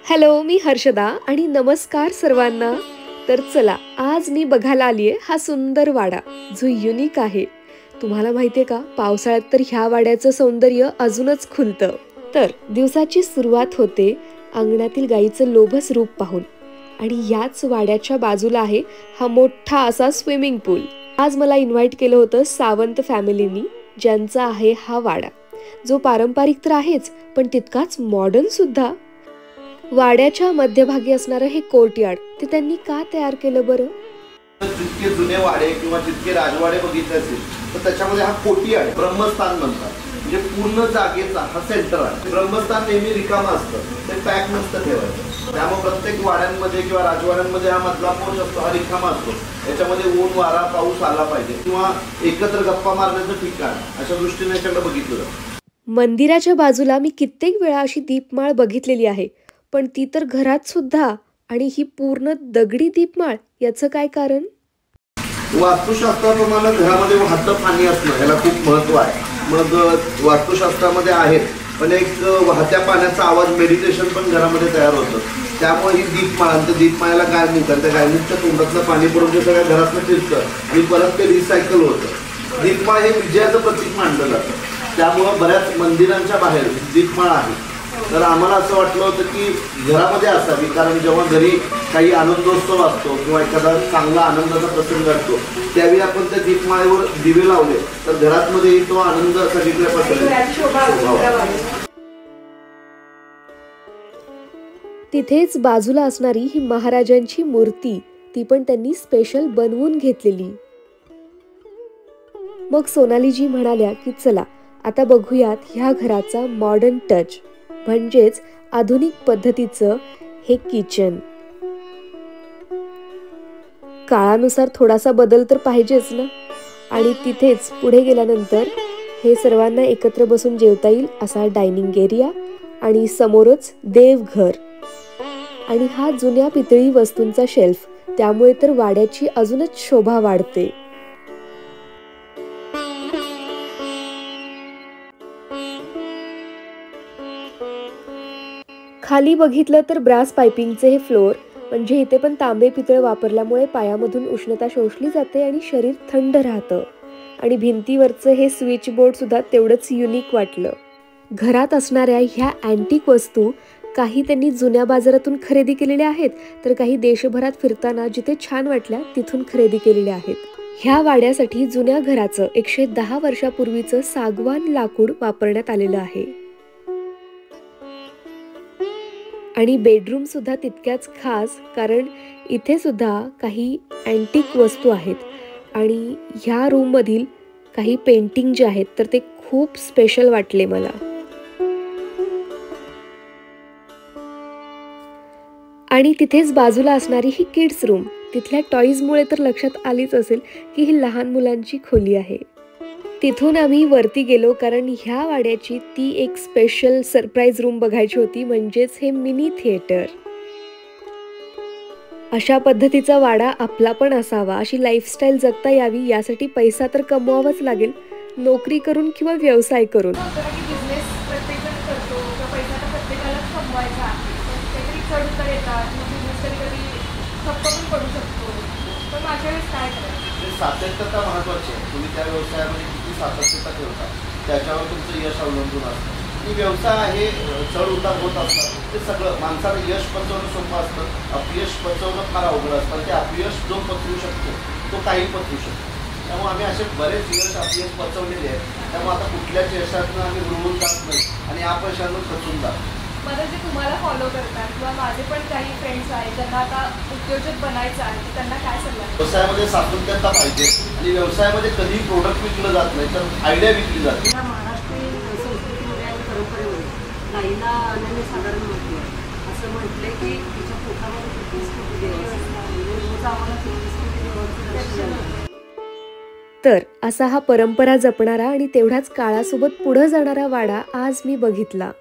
Hello, मी हर्षदा आणि नमस्कार सर्वांना. तर चला, आज मी बघायला आलीये हा सुंदर वाडा जो युनिक आहे. तुम्हाला माहितीये का, पावसाळ्यात तर ह्या वाड्याचं सौंदर्य अजूनच खुलतं. तर दिवसाची सुरुवात होते अंगणातील गाईचं लोभस रूप पाहून आणि याच वाड्याच्या बाजूला आहे हा मोठा असा स्विमिंग पूल. आज मला इन्व्हाइट केलं होतं सावंत फॅमिलीनी, ज्यांचा आहे हा वाडा, जो पारंपरिक तर आहेच पण तितकाच मॉडर्न सुद्धा. वाड्याच्या मध्यभागी असणारं हे कोर्टयार्ड ते त्यांनी का तयार केलं बरं? जितके जुने वाडे किंवा जितके राजवाडे बघितले असेल तर त्याच्यामध्ये हा कोर्टयार्ड ब्रह्मस्थान म्हणतात. म्हणजे पूर्ण जागेचा हा सेंटर आहे. ब्रह्मस्थान नेहमी रिकामं असतं, ते पॅक नसतं ठेवायचं. त्यामुळे प्रत्येक वाड्यांमध्ये किंवा राजवाड्यांमध्ये हा मधला पोर्च असतो, हा रिकामा असतो. याच्यामध्ये ऊन वारा पाऊस आला पाहिजे किंवा एकत्र गप्पा मारण्याचं ठिकाण अशा दृष्टीने याच्याकडे बघितलं जातं. मंदिराच्या बाजूला मी कित्येक वेळा अशी दीपमाळ बघितलेली आहे, पण ती तर घरात सुद्धा. आणि ही पूर्ण दगडी दीपमाळ, याचं काय कारण? वास्तुशास्त्राप्रमाणे घरामध्ये वाहतं पाणी असणं ह्याला खूप महत्त्व आहे. मग वास्तुशास्त्रामध्ये आहे, पण एक वाहत्या पाण्याचा आवाज मेडिटेशन पण घरामध्ये तयार होतं. त्यामुळे ही दीपमाळ, तर दीपमाळ्याला गायमुख, आणि त्या गायमुखच्या तोंडातलं पाणी पडून जे सगळ्या घरातलं फिरतं आणि परत ते रिसायकल होतं. दीपमाळ हे विजयाचं प्रतीक मानलं जातं. त्यामुळं बऱ्याच मंदिरांच्या बाहेर दीपमाळ आहे. तर आम्हाला असं वाटलं होतं की घरामध्ये असावी, कारण जेव्हा घरी काही आनंदोत्सव असतो किंवा एखादा चांगला आनंदाचा प्रसंग असतो त्यावेळी आपण त्या दीपमाळेवर दिवे लावले तर घरातमध्ये तो आनंद सगळीकडे पसरेल. तिथेच बाजूला असणारी ही महाराजांची मूर्ती, ती पण त्यांनी स्पेशल बनवून घेतलेली. मग सोनालीजी म्हणाल्या की चला आता बघूयात ह्या घराचा मॉडर्न टच, म्हणजेच आधुनिक पद्धतीचं हे किचन. काळानुसार थोडासा बदल तर पाहिजेच ना. आणि तिथेच पुढे गेल्यानंतर हे सर्वांना एकत्र बसून जेवता येईल असा डायनिंग एरिया आणि समोरच देवघर. आणि हा जुन्या पितळी वस्तूंचा शेल्फ, त्यामुळे तर वाड्याची अजूनच शोभा वाढते. खाली बघितलं तर ब्रास पायपिंगचे हे फ्लोर, म्हणजे इथे पण तांबे पितळ वापरल्यामुळे पायामधून उष्णता शोषली जाते आणि शरीर थंड राहतं. आणि भिंतीवरचं हे स्विच बोर्ड सुद्धा तेवढंच युनिक वाटलं. घरात असणाऱ्या ह्या अँटिक वस्तू काही त्यांनी जुन्या बाजारातून खरेदी केलेल्या आहेत, तर काही देशभरात फिरताना जिथे छान वाटल्या तिथून खरेदी केलेल्या आहेत. ह्या वाड्यासाठी जुन्या घराचं 110 वर्षापूर्वीचं सागवान लाकूड वापरण्यात आलेलं आहे. आणि बेडरूम सुद्धा तितक्याच खास, कारण इथे सुद्धा काही अँटिक वस्तू आहेत. आणि ह्या रूम मधील काही पेंटिंग जे आहेत तर ते खूप स्पेशल वाटले मला. आणि तिथेच बाजूला असणारी ही किड्स रूम, तिथल्या टॉईजमुळे तर लक्षात आलीच असेल की ही लहान मुलांची खोली आहे. तिथून आम्ही वरती गेलो, कारण ह्या वाड्याची ती एक स्पेशल सरप्राईज रूम बघायची होती, म्हणजेच हे मिनी थिएटर. अशा पद्धतीचा वाडा आपला पण असावा, अशी लाईफस्टाईल जगता यावी, यासाठी पैसा तर कमवावाच लागेल, नोकरी करून किंवा व्यवसाय करून. सातत्यता महत्वाची आहे. तुम्ही त्या व्यवसायामध्ये किती सातत्यता ठेवता त्याच्यावर तुमचं यश अवलंबून असतं. की व्यवसाय आहे, चढ उतार होत असतात. ते सगळं माणसाला यश पचवणं सोपं असतं, अपयश पचवणं फार अवघड असतं. ते अपयश जो पचवू शकतो तो काही पचवू शकतो. त्यामुळे आम्ही असे बरेच यश अपयश पचवलेले आहेत. त्यामुळे आता कुठल्याच यशातनं आम्ही रुळून जात नाही आणि अपयशानं खचून जातो. मला जे तुम्हाला फॉलो करतात किंवा माझे पण काही फ्रेंड्स आहेत ज्यांना आता उद्योजक बनायचं आहे, त्यांना काय सल्ला? व्यवसायामध्ये सातत्यता पाहिजे आणि व्यवसायामध्ये कधी प्रोडक्ट विकलं जात नाही तर आयडिया विकली जाते. महाराष्ट्रीयन संस्कृतीमध्ये आणि परंपरेमध्ये गाईला अनन्यसाधारण महत्त्व आहे. असं म्हटलंय की तिच्या पोटामध्ये 33 कोटी देव असतात. रोज आम्हाला 33 कोटी देवांचं दर्शन होतं. तर असा हा परंपरा जपणारा आणि तेवढ्याच काळासोबत पुढे जाणारा वाडा आज मी बघितला.